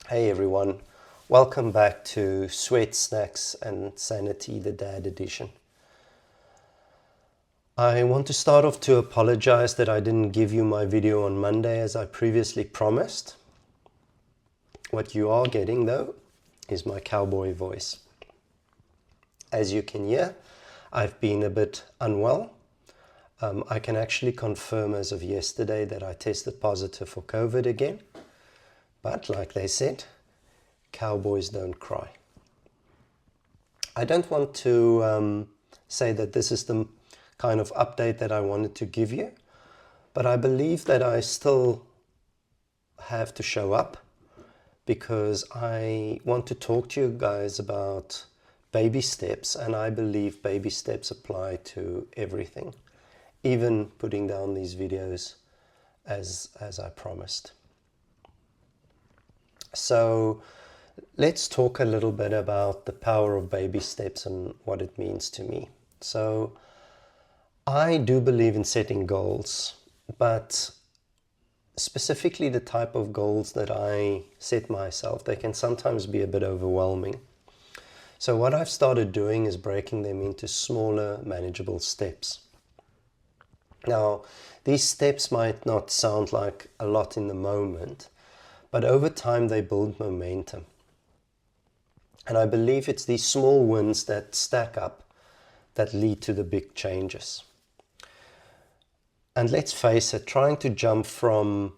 Hey everyone, welcome back to Sweat, Snacks and Sanity, the Dad Edition. I want to start off to apologize that I didn't give you my video on Monday as I previously promised. What you are getting though is my cowboy voice. As you can hear, I've been a bit unwell. I can actually confirm as of yesterday that I tested positive for COVID again. But like they said, cowboys don't cry. I don't want to say that this is the kind of update that I wanted to give you, but I believe that I still have to show up because I want to talk to you guys about baby steps, and I believe baby steps apply to everything, even putting down these videos as I promised. So let's talk a little bit about the power of baby steps and what it means to me. So I do believe in setting goals, but specifically the type of goals that I set myself, they can sometimes be a bit overwhelming. So what I've started doing is breaking them into smaller, manageable steps. Now, these steps might not sound like a lot in the moment, but over time they build momentum. And I believe it's these small wins that stack up that lead to the big changes. And let's face it, trying to jump from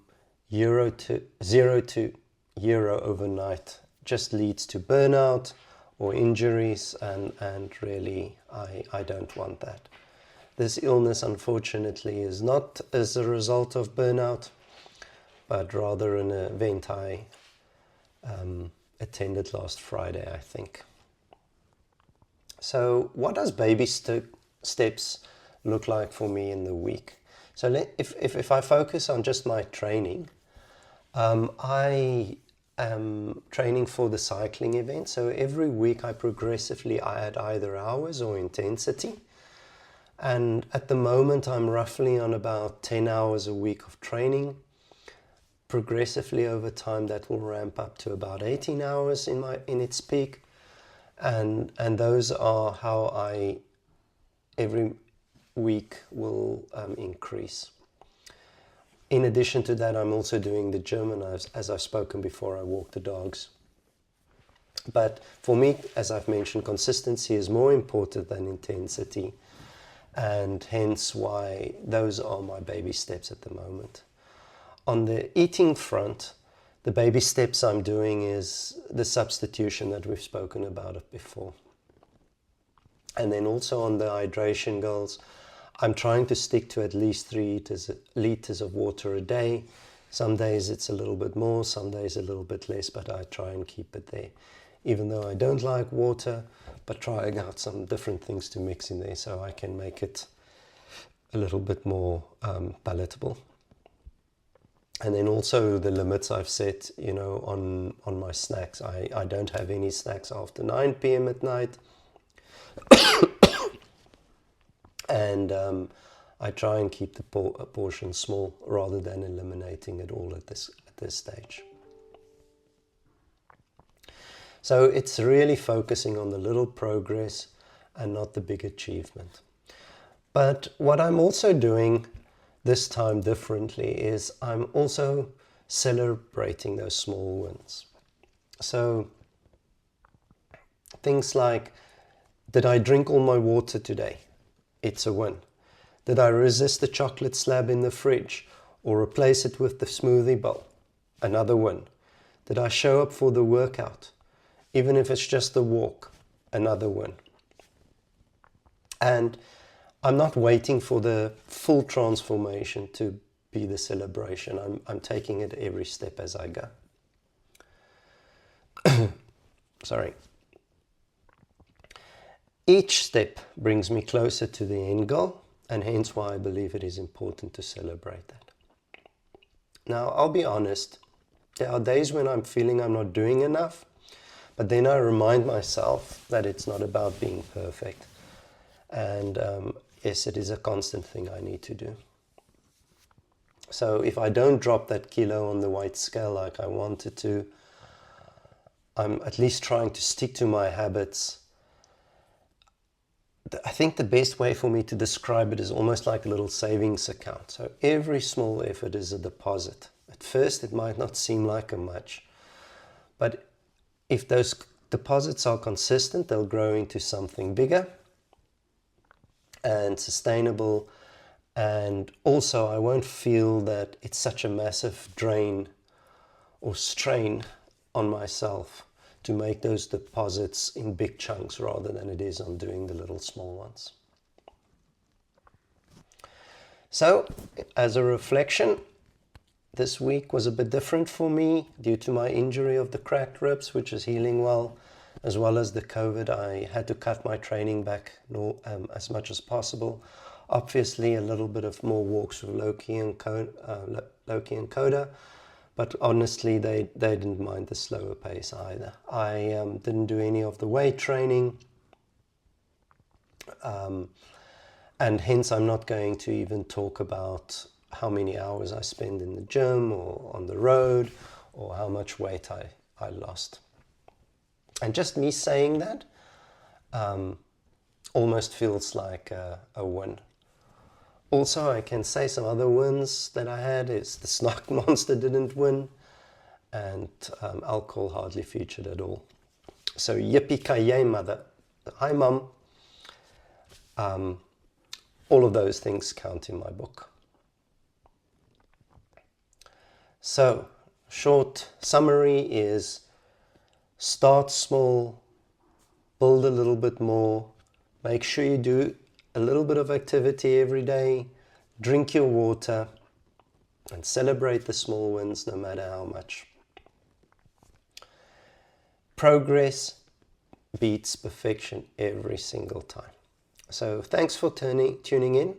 zero to hero overnight just leads to burnout or injuries, and really I don't want that. This illness, unfortunately, is not as a result of burnout, but rather an event I attended last Friday, I think. So what does baby steps look like for me in the week? So if I focus on just my training, I am training for the cycling event. So every week I progressively add either hours or intensity. And at the moment I'm roughly on about 10 hours a week of training. Progressively over time that will ramp up to about 18 hours in its peak. And those are how I every week will increase. In addition to that, I'm also doing the gym, and as I've spoken before, I walk the dogs. But for me, as I've mentioned, consistency is more important than intensity, and hence why those are my baby steps at the moment. On the eating front, the baby steps I'm doing is the substitution that we've spoken about it before. And then also on the hydration goals, I'm trying to stick to at least 3 liters of water a day. Some days it's a little bit more, some days a little bit less, but I try and keep it there. Even though I don't like water, but trying out some different things to mix in there so I can make it a little bit more palatable. And then also the limits I've set, on my snacks. I don't have any snacks after 9 p.m. at night. And I try and keep the portion small rather than eliminating it all at this stage. So it's really focusing on the little progress and not the big achievement. But what I'm also doing this time differently is I'm also celebrating those small wins. So things like, did I drink all my water today? It's a win. Did I resist the chocolate slab in the fridge or replace it with the smoothie bowl? Another win. Did I show up for the workout? Even if it's just a walk, another win. And I'm not waiting for the full transformation to be the celebration. I'm taking it every step as I go. Sorry. Each step brings me closer to the end goal, and hence why I believe it is important to celebrate that. Now, I'll be honest, there are days when I'm feeling I'm not doing enough, but then I remind myself that it's not about being perfect. And yes, it is a constant thing I need to do. So if I don't drop that kilo on the weight scale like I wanted to, I'm at least trying to stick to my habits. I think the best way for me to describe it is almost like a little savings account. So every small effort is a deposit. At first, it might not seem like a much, but if those deposits are consistent, they'll grow into something bigger and sustainable. And also, I won't feel that it's such a massive drain or strain on myself to make those deposits in big chunks rather than it is on doing the little small ones. So, as a reflection, this week was a bit different for me due to my injury of the cracked ribs, which is healing well, as well as the COVID. I had to cut my training back as much as possible. Obviously, a little bit of more walks with Loki and Coda, but honestly, they didn't mind the slower pace either. I didn't do any of the weight training, and hence I'm not going to even talk about how many hours I spend in the gym or on the road, or how much weight I lost. And just me saying that almost feels like a win. Also, I can say some other wins that I had is the Snark Monster didn't win, and alcohol hardly featured at all. So yippee-ki-yay, mother. Hi, mum. All of those things count in my book. So, short summary is start small, build a little bit more, make sure you do a little bit of activity every day, drink your water, and celebrate the small wins no matter how much. Progress beats perfection every single time. So thanks for tuning in.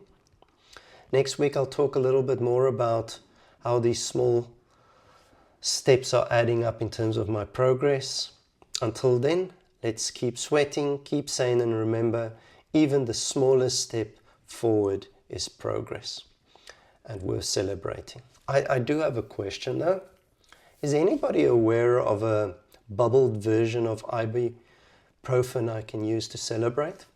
Next week I'll talk a little bit more about how these small steps are adding up in terms of my progress. Until then, let's keep sweating, keep sane, and remember, even the smallest step forward is progress and worth celebrating. I do have a question though. Is anybody aware of a bubbled version of ibuprofen I can use to celebrate?